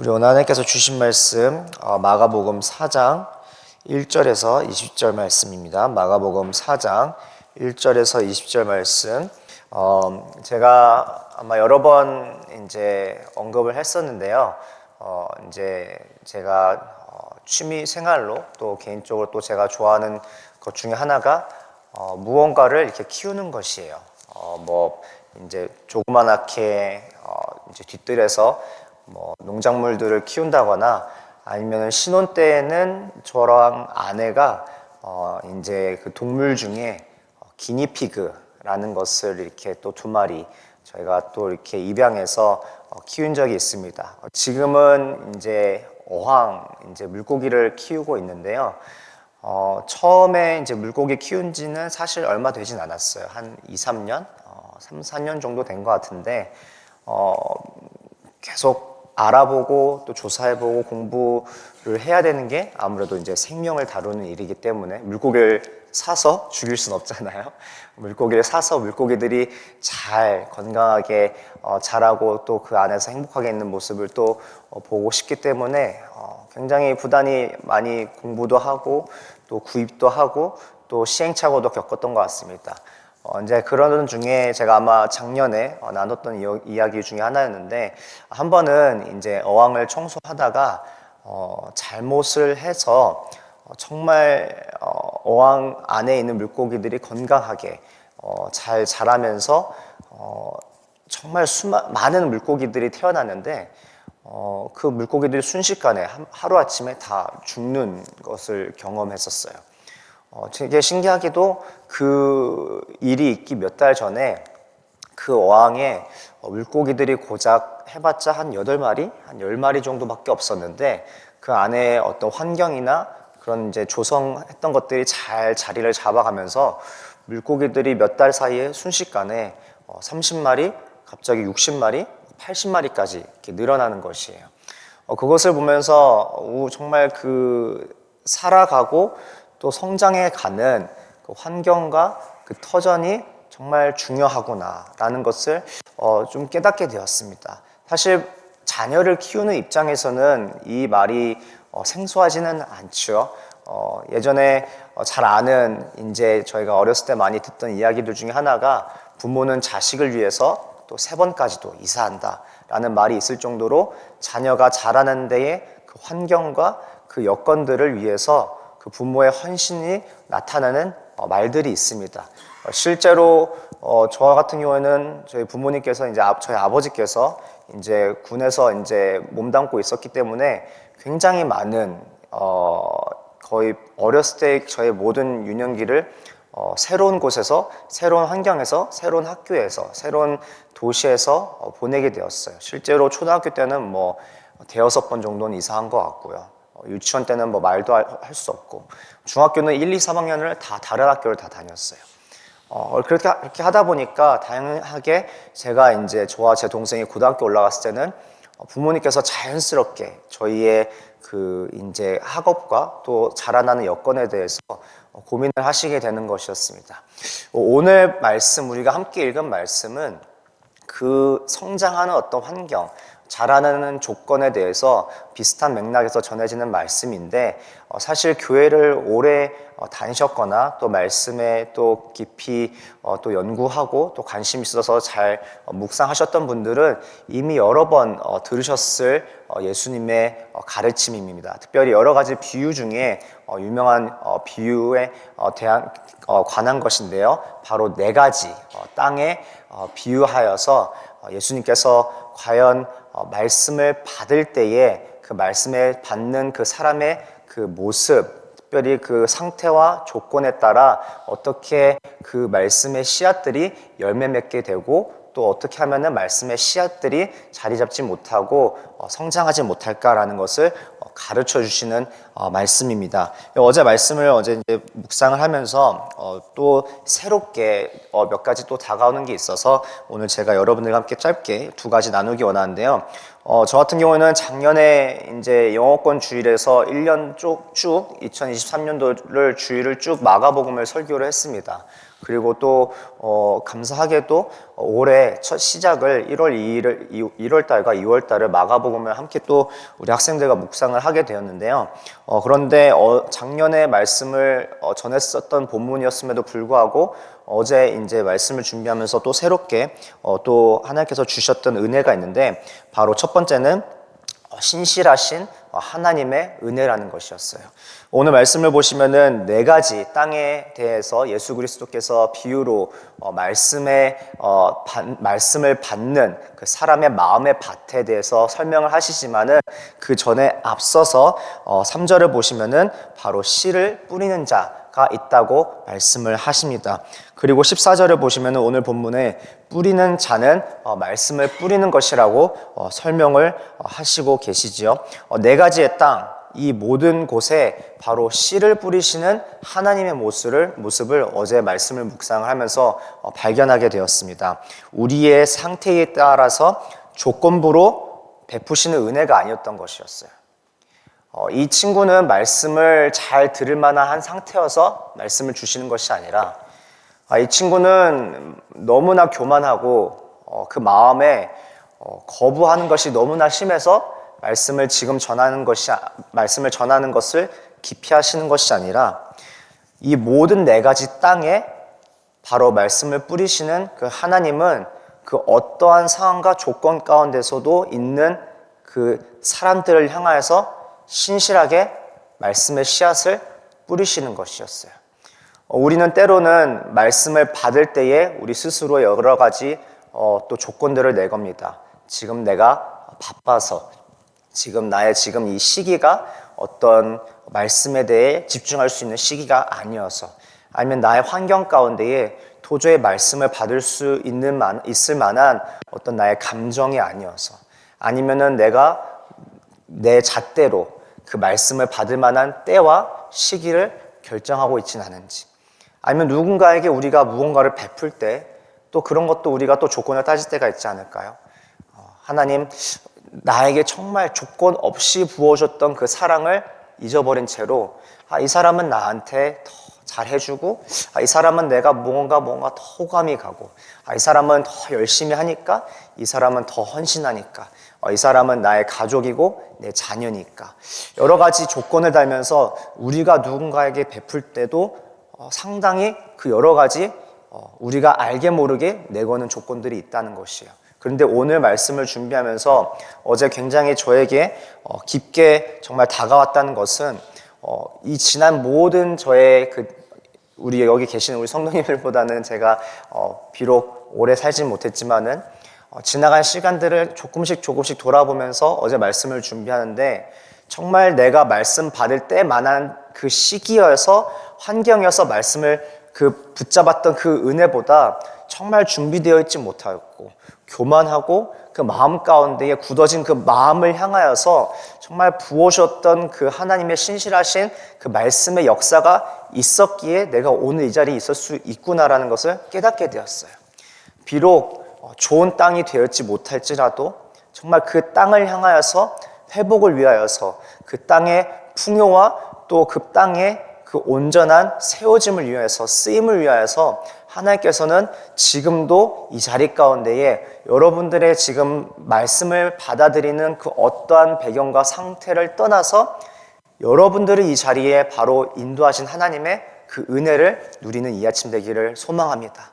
우리 오늘 하나님께서 주신 말씀 마가복음 4장 1절에서 20절 말씀입니다. 마가복음 4장 1절에서 20절 말씀. 제가 아마 여러 번 이제 언급을 했었는데요. 이제 제가 취미 생활로 또 개인적으로 또 제가 좋아하는 것 중에 하나가 무언가를 이렇게 키우는 것이에요. 뭐 이제 조그만하게 이제 뒤뜰에서 뭐 농작물들을 키운다거나 아니면 신혼 때에는 저랑 아내가 이제 그 동물 중에 기니피그라는 것을 이렇게 또 2마리 저희가 또 이렇게 입양해서 키운 적이 있습니다. 지금은 이제 어항 이제 물고기를 키우고 있는데요. 처음에 이제 물고기 키운 지는 사실 얼마 되진 않았어요. 한 2-3년? 3-4년 정도 된 것 같은데 계속 알아보고 또 조사해보고 공부를 해야 되는 게 아무래도 이제 생명을 다루는 일이기 때문에 물고기를 사서 죽일 순 없잖아요. 물고기를 사서 물고기들이 잘 건강하게 자라고 또 그 안에서 행복하게 있는 모습을 또 보고 싶기 때문에 굉장히 부단히 많이 공부도 하고 또 구입도 하고 또 시행착오도 겪었던 것 같습니다. 이제 그런 중에 제가 아마 작년에 나눴던 이야기 중에 하나였는데, 한 번은 이제 어항을 청소하다가 잘못을 해서 정말 어항 안에 있는 물고기들이 건강하게 잘 자라면서 정말 많은 물고기들이 태어났는데 그 물고기들이 순식간에 하루아침에 다 죽는 것을 경험했었어요. 되게 신기하게도 그 일이 있기 몇 달 전에 그 어항에 물고기들이 고작 해봤자 한 8마리, 한 10마리 정도밖에 없었는데 그 안에 어떤 환경이나 그런 이제 조성했던 것들이 잘 자리를 잡아가면서 물고기들이 몇 달 사이에 순식간에 30마리, 갑자기 60마리, 80마리까지 이렇게 늘어나는 것이에요. 그것을 보면서 정말 그 살아가고 또 성장해 가는 그 환경과 그 터전이 정말 중요하구나라는 것을 좀 깨닫게 되었습니다. 사실 자녀를 키우는 입장에서는 이 말이 생소하지는 않죠. 예전에 잘 아는 이제 저희가 어렸을 때 많이 듣던 이야기들 중에 하나가 부모는 자식을 위해서 또 3번까지도 이사한다라는 말이 있을 정도로 자녀가 자라는 데에 그 환경과 그 여건들을 위해서 그 부모의 헌신이 나타나는 말들이 있습니다. 실제로 저 같은 경우에는 저희 부모님께서 이제 저희 아버지께서 이제 군에서 이제 몸담고 있었기 때문에 굉장히 많은 거의 어렸을 때 저의 모든 유년기를 새로운 곳에서, 새로운 환경에서, 새로운 학교에서, 새로운 도시에서 보내게 되었어요. 실제로 초등학교 때는 뭐 5-6번 정도는 이사한 것 같고요. 유치원 때는 뭐 말도 할 수 없고, 중학교는 1, 2, 3학년을 다 다른 학교를 다 다녔어요. 그렇게 하다 보니까 다양하게 제가 이제 저와 제 동생이 고등학교 올라갔을 때는 부모님께서 자연스럽게 저희의 그 이제 학업과 또 자라나는 여건에 대해서 고민을 하시게 되는 것이었습니다. 오늘 말씀, 우리가 함께 읽은 말씀은 그 성장하는 어떤 환경, 자라나는 조건에 대해서 비슷한 맥락에서 전해지는 말씀인데, 사실 교회를 오래 다니셨거나 또 말씀에 또 깊이 또 연구하고 또 관심 있어서 잘 묵상하셨던 분들은 이미 여러 번 들으셨을 예수님의 가르침입니다. 특별히 여러 가지 비유 중에 유명한 비유에 관한 것인데요. 바로 4가지 땅에 비유하여서 예수님께서 과연 말씀을 받을 때에 그 말씀을 받는 그 사람의 그 모습, 특별히 그 상태와 조건에 따라 어떻게 그 말씀의 씨앗들이 열매 맺게 되고 또 어떻게 하면은 말씀의 씨앗들이 자리 잡지 못하고 성장하지 못할까라는 것을 가르쳐 주시는 말씀입니다. 어제 말씀을 이제 묵상을 하면서 또 새롭게 몇 가지 또 다가오는 게 있어서 오늘 제가 여러분들과 함께 짧게 2가지 나누기 원하는데요. 저 같은 경우는 작년에 이제 영어권 주일에서 1년 쭉 2023년도를 주일을 쭉 마가복음을 설교를 했습니다. 그리고 또 감사하게도 올해 첫 시작을 1월 달과 2월 달을 마가복음을 함께 또 우리 학생들과 묵상을 하게 되었는데요. 그런데 작년에 말씀을 전했었던 본문이었음에도 불구하고 어제 이제 말씀을 준비하면서 또 새롭게 또 하나님께서 주셨던 은혜가 있는데, 바로 첫 번째는 신실하신 하나님의 은혜라는 것이었어요. 오늘 말씀을 보시면은 네 가지 땅에 대해서 예수 그리스도께서 비유로 말씀을 받는 그 사람의 마음의 밭에 대해서 설명을 하시지만은, 그 전에 앞서서 3절을 보시면은 바로 씨를 뿌리는 자가 있다고 말씀을 하십니다. 그리고 14절을 보시면 오늘 본문에 뿌리는 자는 말씀을 뿌리는 것이라고 설명을 하시고 계시지요. 네 가지의 땅, 이 모든 곳에 바로 씨를 뿌리시는 하나님의 모습을 어제 말씀을 묵상을 하면서 발견하게 되었습니다. 우리의 상태에 따라서 조건부로 베푸시는 은혜가 아니었던 것이었어요. 이 친구는 말씀을 잘 들을 만한 한 상태여서 말씀을 주시는 것이 아니라, 이 친구는 너무나 교만하고 그 마음에 거부하는 것이 너무나 심해서 말씀을 전하는 것을 기피하시는 것이 아니라, 이 모든 네 가지 땅에 바로 말씀을 뿌리시는 그 하나님은 그 어떠한 상황과 조건 가운데서도 있는 그 사람들을 향하여서 신실하게 말씀의 씨앗을 뿌리시는 것이었어요. 우리는 때로는 말씀을 받을 때에 우리 스스로 여러 가지 또 조건들을 내겁니다. 지금 내가 바빠서, 지금 이 시기가 어떤 말씀에 대해 집중할 수 있는 시기가 아니어서, 아니면 나의 환경 가운데에 도저히 말씀을 받을 수 있을 만한 어떤 나의 감정이 아니어서, 아니면은 내가 내 잣대로 그 말씀을 받을 만한 때와 시기를 결정하고 있지는 않은지, 아니면 누군가에게 우리가 무언가를 베풀 때 또 그런 것도 우리가 또 조건을 따질 때가 있지 않을까요? 하나님, 나에게 정말 조건 없이 부어줬던 그 사랑을 잊어버린 채로 이 사람은 나한테 더 잘해주고, 이 사람은 내가 뭔가 더 호감이 가고, 이 사람은 더 열심히 하니까, 이 사람은 더 헌신하니까, 이 사람은 나의 가족이고 내 자녀니까, 여러 가지 조건을 달면서 우리가 누군가에게 베풀 때도 상당히 그 여러 가지 우리가 알게 모르게 내거는 조건들이 있다는 것이에요. 그런데 오늘 말씀을 준비하면서 어제 굉장히 저에게 깊게 정말 다가왔다는 것은, 이 지난 모든 저의 우리 여기 계시는 우리 성도님들보다는 제가 비록 오래 살진 못했지만은 지나간 시간들을 조금씩 돌아보면서 어제 말씀을 준비하는데, 정말 내가 말씀 받을 때만한 그 시기여서, 환경이어서 말씀을 붙잡았던 그 은혜보다 정말 준비되어 있지 못하였고, 교만하고 그 마음 가운데에 굳어진 그 마음을 향하여서 정말 부어주셨던 그 하나님의 신실하신 그 말씀의 역사가 있었기에 내가 오늘 이 자리에 있을 수 있구나라는 것을 깨닫게 되었어요. 비록 좋은 땅이 되었지 못할지라도 정말 그 땅을 향하여서, 회복을 위하여서, 그 땅의 풍요와 또 그 땅의 그 온전한 세워짐을 위하여서, 쓰임을 위하여서 하나님께서는 지금도 이 자리 가운데에 여러분들의 지금 말씀을 받아들이는 그 어떠한 배경과 상태를 떠나서 여러분들을 이 자리에 바로 인도하신 하나님의 그 은혜를 누리는 이 아침 되기를 소망합니다.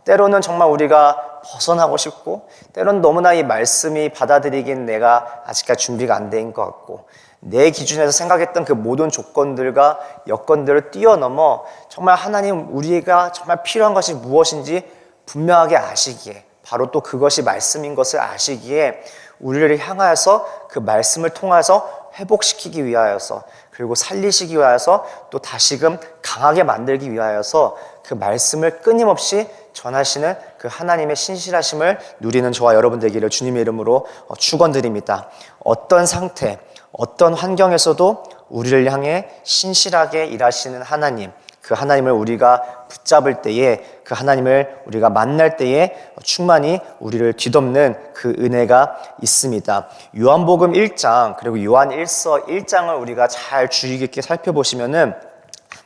때로는 정말 우리가 벗어나고 싶고, 때로는 너무나 이 말씀이 받아들이긴 내가 아직까지 준비가 안 된 것 같고, 내 기준에서 생각했던 그 모든 조건들과 여건들을 뛰어넘어 정말 하나님, 우리가 정말 필요한 것이 무엇인지 분명하게 아시기에, 바로 또 그것이 말씀인 것을 아시기에 우리를 향하여서 그 말씀을 통해서 회복시키기 위하여서, 그리고 살리시기 위하여서, 또 다시금 강하게 만들기 위하여서 그 말씀을 끊임없이 전하시는 그 하나님의 신실하심을 누리는 저와 여러분 되기를 주님의 이름으로 축원드립니다. 어떤 상태, 어떤 환경에서도 우리를 향해 신실하게 일하시는 하나님, 그 하나님을 우리가 붙잡을 때에, 그 하나님을 우리가 만날 때에 충만히 우리를 뒤덮는 그 은혜가 있습니다. 요한복음 1장 그리고 요한 1서 1장을 우리가 잘 주의 깊게 살펴보시면은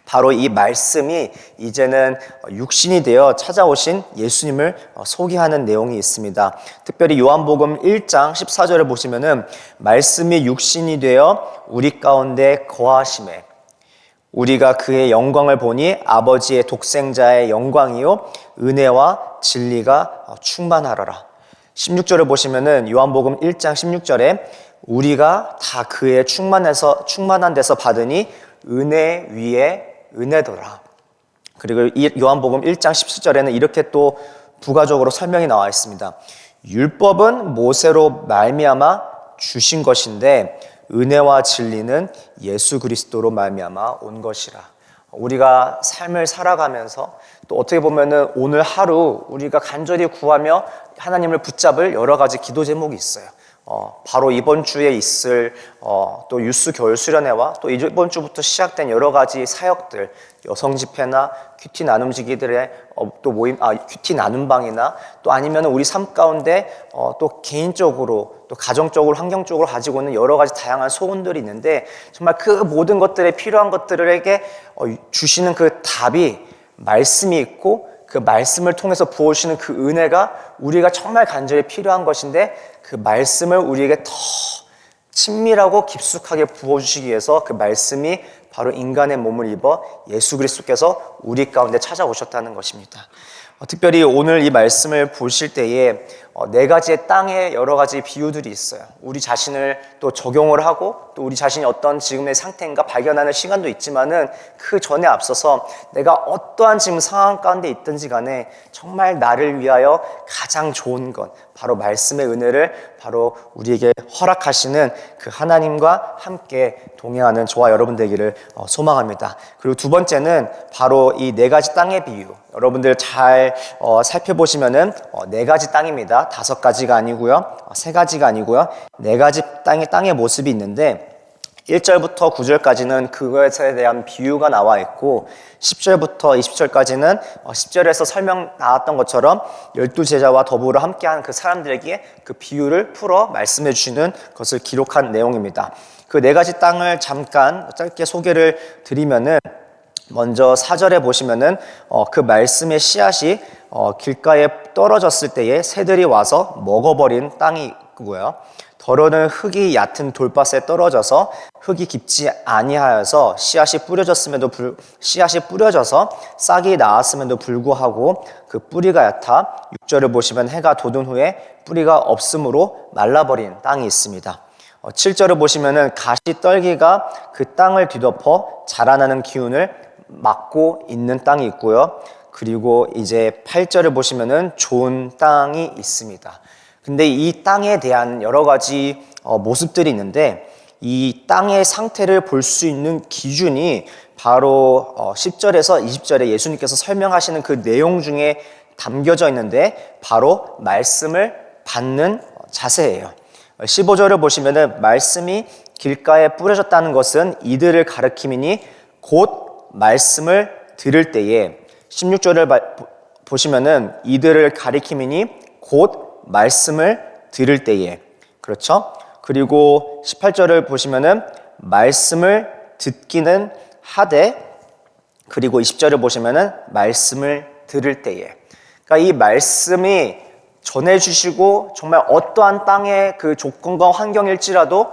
바로 이 말씀이 이제는 육신이 되어 찾아오신 예수님을 소개하는 내용이 있습니다. 특별히 요한복음 1장 14절을 보시면은 말씀이 육신이 되어 우리 가운데 거하심에 우리가 그의 영광을 보니 아버지의 독생자의 영광이요 은혜와 진리가 충만하더라. 16절을 보시면은 요한복음 1장 16절에 우리가 다 그의 충만한 데서 받으니 은혜 위에 은혜더라. 그리고 이 요한복음 1장 17절에는 이렇게 또 부가적으로 설명이 나와 있습니다. 율법은 모세로 말미암아 주신 것인데 은혜와 진리는 예수 그리스도로 말미암아 온 것이라. 우리가 삶을 살아가면서 또 어떻게 보면은 오늘 하루 우리가 간절히 구하며 하나님을 붙잡을 여러 가지 기도 제목이 있어요. 바로 이번 주에 있을 또 유스 겨울 수련회와 또 이번 주부터 시작된 여러 가지 사역들, 여성 집회나 큐티 나눔지기들의 또 모임, 큐티 나눔방이나 또 아니면 우리 삶 가운데 또 개인적으로 또 가정적으로 환경적으로 가지고 있는 여러 가지 다양한 소원들이 있는데 정말 그 모든 것들에 필요한 것들에게 주시는 그 답이 말씀이 있고 그 말씀을 통해서 부어주시는 그 은혜가 우리가 정말 간절히 필요한 것인데 그 말씀을 우리에게 더 친밀하고 깊숙하게 부어주시기 위해서 그 말씀이 바로 인간의 몸을 입어 예수 그리스도께서 우리 가운데 찾아오셨다는 것입니다. 특별히 오늘 이 말씀을 보실 때에 네 가지의 땅의 여러 가지 비유들이 있어요. 우리 자신을 또 적용을 하고 또 우리 자신이 어떤 지금의 상태인가 발견하는 시간도 있지만은 그 전에 앞서서 내가 어떠한 지금 상황 가운데 있든지 간에 정말 나를 위하여 가장 좋은 것 바로 말씀의 은혜를 바로 우리에게 허락하시는 그 하나님과 함께 동행하는 저와 여러분 되기를 소망합니다. 그리고 두 번째는 바로 이 네 가지 땅의 비유. 여러분들 잘 살펴보시면은 네 가지 땅입니다. 5가지가 아니고요, 3가지가 아니고요, 4가지 땅의 모습이 있는데 1절부터 9절까지는 그것에 대한 비유가 나와 있고 10절부터 20절까지는 10절에서 설명 나왔던 것처럼 12제자와 더불어 함께한 그 사람들에게 그 비유를 풀어 말씀해 주시는 것을 기록한 내용입니다. 그 4가지 땅을 잠깐 짧게 소개를 드리면은 먼저 4절에 보시면은 그 말씀의 씨앗이 길가에 떨어졌을 때에 새들이 와서 먹어버린 땅이 있고요. 더러는 흙이 얕은 돌밭에 떨어져서 흙이 깊지 아니하여서 씨앗이 뿌려져서 싹이 나왔음에도 불구하고 그 뿌리가 얕아 6절을 보시면 해가 돋은 후에 뿌리가 없으므로 말라버린 땅이 있습니다. 7절을 보시면은 가시떨기가 그 땅을 뒤덮어 자라나는 기운을 막고 있는 땅이 있고요. 그리고 이제 8절을 보시면은 좋은 땅이 있습니다. 근데 이 땅에 대한 여러 가지 모습들이 있는데 이 땅의 상태를 볼 수 있는 기준이 바로 10절에서 20절에 예수님께서 설명하시는 그 내용 중에 담겨져 있는데 바로 말씀을 받는 자세예요. 15절을 보시면은 말씀이 길가에 뿌려졌다는 것은 이들을 가리킴이니 곧 말씀을 들을 때에 16절을 보시면은 이들을 가리킴이니 곧 말씀을 들을 때에 그렇죠? 그리고 18절을 보시면은 말씀을 듣기는 하되 그리고 20절을 보시면은 말씀을 들을 때에 그러니까 이 말씀이 전해주시고 정말 어떠한 땅의 그 조건과 환경일지라도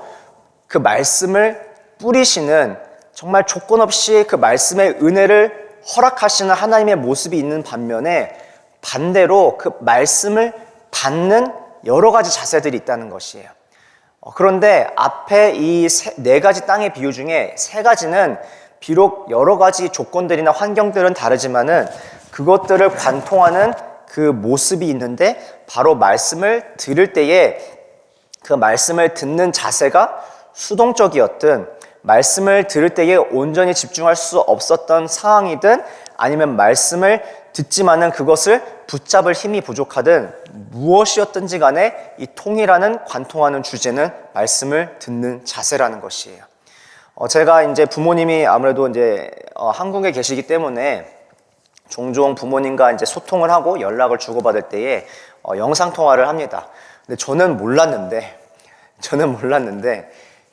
그 말씀을 뿌리시는 정말 조건 없이 그 말씀의 은혜를 허락하시는 하나님의 모습이 있는 반면에 반대로 그 말씀을 받는 여러 가지 자세들이 있다는 것이에요. 그런데 앞에 이 4가지 땅의 비유 중에 3가지는 비록 여러 가지 조건들이나 환경들은 다르지만은 그것들을 관통하는 그 모습이 있는데 바로 말씀을 들을 때에 그 말씀을 듣는 자세가 수동적이었든 말씀을 들을 때에 온전히 집중할 수 없었던 상황이든 아니면 말씀을 듣지만은 그것을 붙잡을 힘이 부족하든 무엇이었든지 간에 이 통일하는 관통하는 주제는 말씀을 듣는 자세라는 것이에요. 제가 이제 부모님이 아무래도 이제 한국에 계시기 때문에 종종 부모님과 이제 소통을 하고 연락을 주고받을 때에 영상 통화를 합니다. 근데 저는 몰랐는데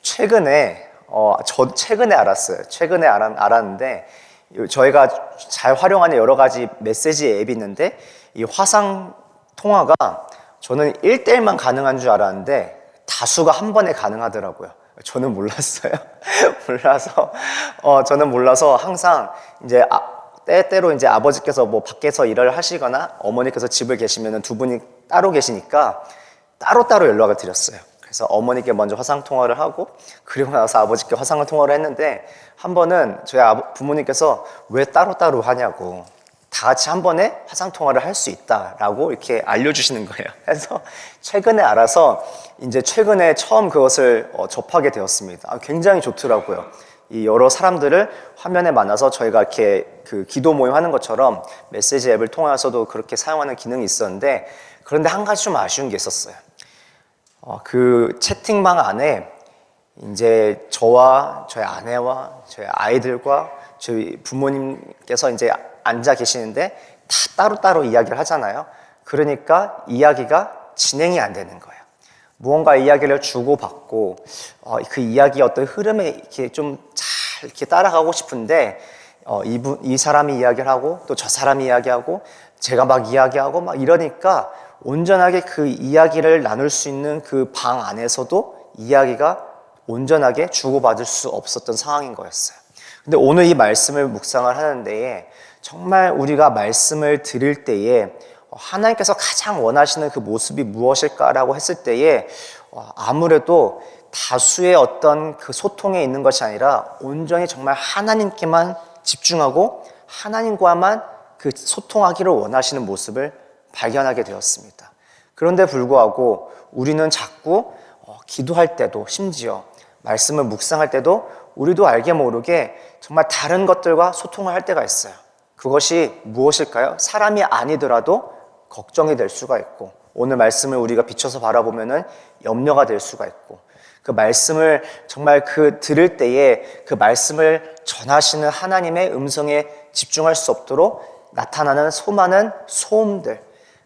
최근에 최근에 알았어요. 최근에 알았는데 저희가 잘 활용하는 여러 가지 메시지 앱이 있는데 이 화상 통화가 저는 1대1만 가능한 줄 알았는데 다수가 한 번에 가능하더라고요. 저는 몰랐어요. 저는 몰라서 항상 이제 때때로 이제 아버지께서 뭐 밖에서 일을 하시거나 어머니께서 집을 계시면 두 분이 따로 계시니까 따로따로 연락을 드렸어요. 그래서 어머니께 먼저 화상 통화를 하고 그리고 나서 아버지께 화상 통화를 했는데 한 번은 저희 부모님께서 왜 따로따로 하냐고, 다 같이 한 번에 화상 통화를 할 수 있다라고 이렇게 알려주시는 거예요. 그래서 최근에 알아서 이제 최근에 처음 그것을 접하게 되었습니다. 굉장히 좋더라고요. 이 여러 사람들을 화면에 만나서 저희가 이렇게 그 기도 모임 하는 것처럼 메시지 앱을 통해서도 그렇게 사용하는 기능이 있었는데, 그런데 한 가지 좀 아쉬운 게 있었어요. 그 채팅방 안에 이제 저와 저희 아내와 저희 아이들과 저희 부모님께서 이제 앉아 계시는데 다 따로따로 이야기를 하잖아요. 그러니까 이야기가 진행이 안 되는 거예요. 무언가 이야기를 주고받고 그 이야기의 어떤 흐름에 이렇게 좀 잘 이렇게 따라가고 싶은데 이 사람이 이야기를 하고 또 저 사람이 이야기하고 제가 막 이야기하고 막 이러니까 온전하게 그 이야기를 나눌 수 있는 그 방 안에서도 이야기가 온전하게 주고받을 수 없었던 상황인 거였어요. 근데 오늘 이 말씀을 묵상을 하는데 정말 우리가 말씀을 들을 때에 하나님께서 가장 원하시는 그 모습이 무엇일까라고 했을 때에 아무래도 다수의 어떤 그 소통에 있는 것이 아니라 온전히 정말 하나님께만 집중하고 하나님과만 그 소통하기를 원하시는 모습을 발견하게 되었습니다. 그런데 불구하고 우리는 자꾸 기도할 때도 심지어 말씀을 묵상할 때도 우리도 알게 모르게 정말 다른 것들과 소통을 할 때가 있어요. 그것이 무엇일까요? 사람이 아니더라도 걱정이 될 수가 있고, 오늘 말씀을 우리가 비춰서 바라보면은 염려가 될 수가 있고, 그 말씀을 정말 들을 때에 그 말씀을 전하시는 하나님의 음성에 집중할 수 없도록 나타나는 수많은 소음들,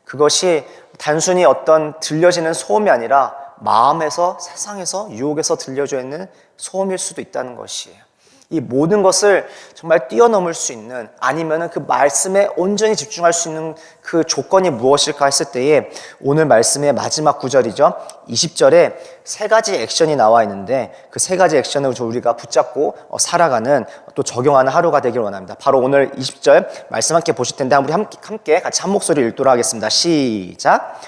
그것이 단순히 어떤 들려지는 소음이 아니라 마음에서, 세상에서, 유혹에서 들려져 있는 소음일 수도 있다는 것이에요. 이 모든 것을 정말 뛰어넘을 수 있는, 아니면은 그 말씀에 온전히 집중할 수 있는 그 조건이 무엇일까 했을 때에 오늘 말씀의 마지막 구절이죠. 20절에 세 가지 액션이 나와 있는데 그 세 가지 액션을 우리가 붙잡고 살아가는, 또 적용하는 하루가 되길 원합니다. 바로 오늘 20절 말씀 함께 보실 텐데 우리 함께 같이 한 목소리 읽도록 하겠습니다. 시작.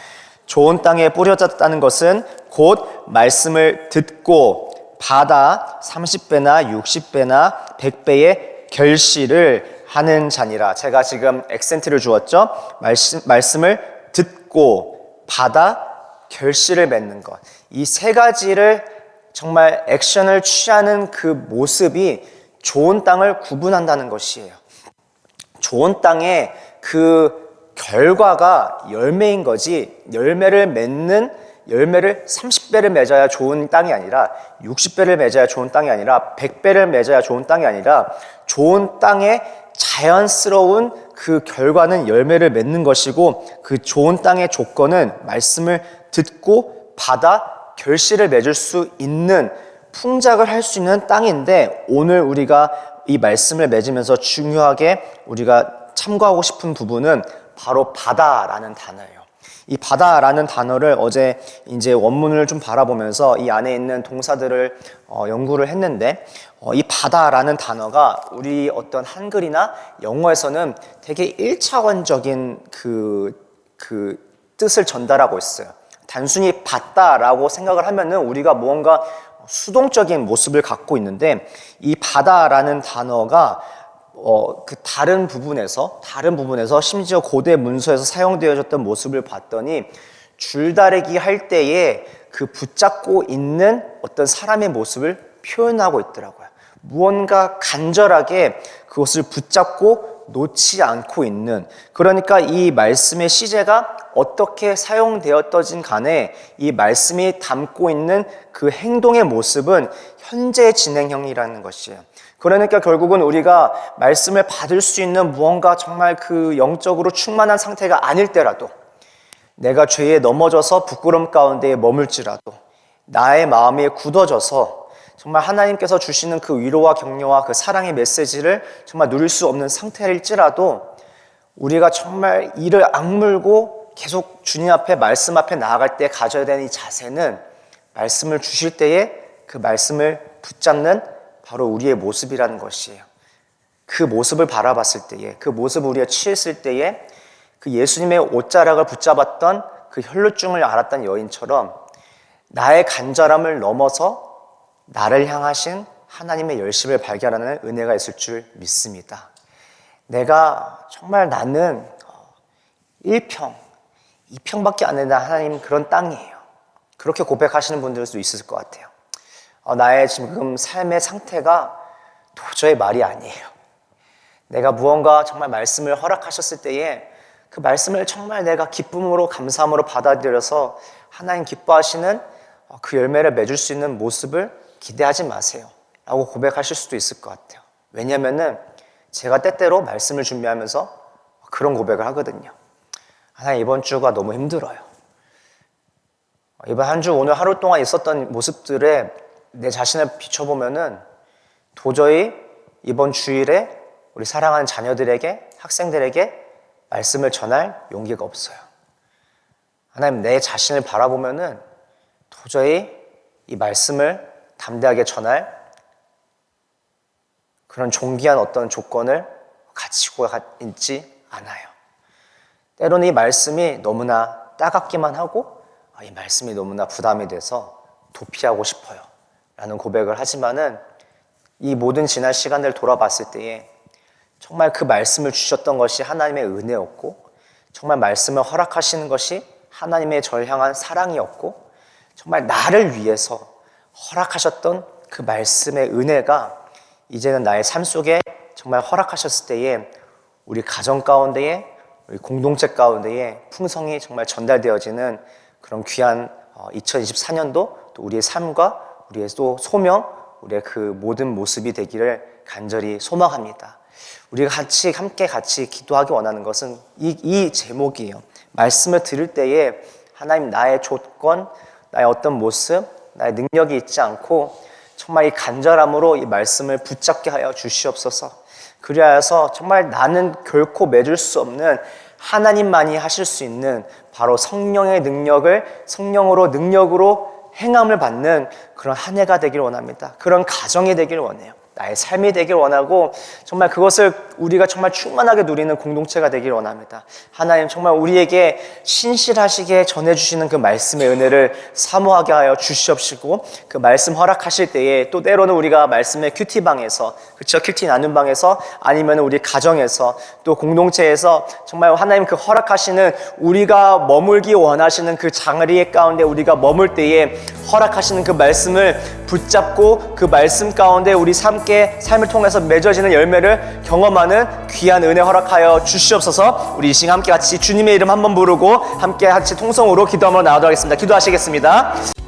좋은 땅에 뿌려졌다는 것은 곧 말씀을 듣고 받아 30배나 60배나 100배의 결실을 하는 자니라. 제가 지금 액센트를 주었죠. 말씀을 듣고 받아 결실을 맺는 것. 이 세 가지를 정말 액션을 취하는 그 모습이 좋은 땅을 구분한다는 것이에요. 좋은 땅의 그 결과가 열매인 거지, 열매를 30배를 맺어야 좋은 땅이 아니라 60배를 맺어야 좋은 땅이 아니라 100배를 맺어야 좋은 땅이 아니라 좋은 땅의 자연스러운 그 결과는 열매를 맺는 것이고, 그 좋은 땅의 조건은 말씀을 듣고 받아 결실을 맺을 수 있는, 풍작을 할 수 있는 땅인데, 오늘 우리가 이 말씀을 맺으면서 중요하게 우리가 참고하고 싶은 부분은 바로 바다라는 단어예요. 이 바다라는 단어를 어제 이제 원문을 좀 바라보면서 이 안에 있는 동사들을 연구를 했는데, 이 바다라는 단어가 우리 어떤 한글이나 영어에서는 되게 1차원적인 그 뜻을 전달하고 있어요. 단순히 받다라고 생각을 하면은 우리가 무언가 수동적인 모습을 갖고 있는데, 이 바다라는 단어가 그 다른 부분에서 심지어 고대 문서에서 사용되어졌던 모습을 봤더니 줄다리기 할 때에 그 붙잡고 있는 어떤 사람의 모습을 표현하고 있더라고요. 무언가 간절하게 그것을 붙잡고 놓지 않고 있는, 그러니까 이 말씀의 시제가 어떻게 사용되었든지 간에 이 말씀이 담고 있는 그 행동의 모습은 현재 진행형이라는 것이에요. 그러니까 결국은 우리가 말씀을 받을 수 있는 무언가 정말 그 영적으로 충만한 상태가 아닐 때라도, 내가 죄에 넘어져서 부끄러움 가운데에 머물지라도, 나의 마음이 굳어져서 정말 하나님께서 주시는 그 위로와 격려와 그 사랑의 메시지를 정말 누릴 수 없는 상태일지라도, 우리가 정말 이를 악물고 계속 주님 앞에, 말씀 앞에 나아갈 때 가져야 되는 이 자세는, 말씀을 주실 때에 그 말씀을 붙잡는 바로 우리의 모습이라는 것이에요. 그 모습을 바라봤을 때에, 그 모습을 우리가 취했을 때에 그 예수님의 옷자락을 붙잡았던 그 혈루증을 앓았던 여인처럼 나의 간절함을 넘어서 나를 향하신 하나님의 열심을 발견하는 은혜가 있을 줄 믿습니다. 내가 정말 나는 1평, 2평밖에 안 된다 하나님, 그런 땅이에요. 그렇게 고백하시는 분들도 있을 것 같아요. 나의 지금 삶의 상태가 도저히 말이 아니에요. 내가 무언가 정말 말씀을 허락하셨을 때에 그 말씀을 정말 내가 기쁨으로, 감사함으로 받아들여서 하나님 기뻐하시는 그 열매를 맺을 수 있는 모습을 기대하지 마세요 라고 고백하실 수도 있을 것 같아요. 왜냐면은 제가 때때로 말씀을 준비하면서 그런 고백을 하거든요. 하나님, 이번 주가 너무 힘들어요. 이번 한 주, 오늘 하루 동안 있었던 모습들에 내 자신을 비춰보면은 도저히 이번 주일에 우리 사랑하는 자녀들에게, 학생들에게 말씀을 전할 용기가 없어요. 하나님, 내 자신을 바라보면은 도저히 이 말씀을 담대하게 전할 그런 존귀한 어떤 조건을 가지고 있지 않아요. 때로는 이 말씀이 너무나 따갑기만 하고 이 말씀이 너무나 부담이 돼서 도피하고 싶어요 라는 고백을 하지만은, 이 모든 지난 시간을 돌아봤을 때에 정말 그 말씀을 주셨던 것이 하나님의 은혜였고, 정말 말씀을 허락하시는 것이 하나님의 저를 향한 사랑이었고, 정말 나를 위해서 허락하셨던 그 말씀의 은혜가 이제는 나의 삶 속에 정말 허락하셨을 때에 우리 가정 가운데에, 우리 공동체 가운데에 풍성이 정말 전달되어지는 그런 귀한 2024년도 또 우리의 삶과 우리의 또 소명, 우리의 그 모든 모습이 되기를 간절히 소망합니다. 우리가 함께 기도하기 원하는 것은 이 제목이에요. 말씀을 들을 때에 하나님, 나의 조건, 나의 어떤 모습, 나의 능력이 있지 않고 정말 이 간절함으로 이 말씀을 붙잡게 하여 주시옵소서. 그리하여서 정말 나는 결코 맺을 수 없는, 하나님만이 하실 수 있는 바로 성령의 능력으로 행함을 받는 그런 한 해가 되길 원합니다. 그런 가정이 되길 원해요. 나의 삶이 되길 원하고, 정말 그것을 우리가 정말 충만하게 누리는 공동체가 되길 원합니다. 하나님, 정말 우리에게 신실하시게 전해주시는 그 말씀의 은혜를 사모하게 하여 주시옵시고, 그 말씀 허락하실 때에 또 때로는 우리가 말씀의 큐티방에서, 그렇죠, 큐티 나눔 방에서, 아니면 우리 가정에서, 또 공동체에서 정말 하나님 그 허락하시는, 우리가 머물기 원하시는 그 자리 가운데 우리가 머물 때에 허락하시는 그 말씀을 붙잡고 그 말씀 가운데 우리 삶을 통해서 맺어지는 열매를 경험하는 귀한 은혜 허락하여 주시옵소서. 우리 이 시간 함께 같이 주님의 이름 한번 부르고 함께 같이 통성으로 기도하며 나아가도록 하겠습니다. 기도하시겠습니다.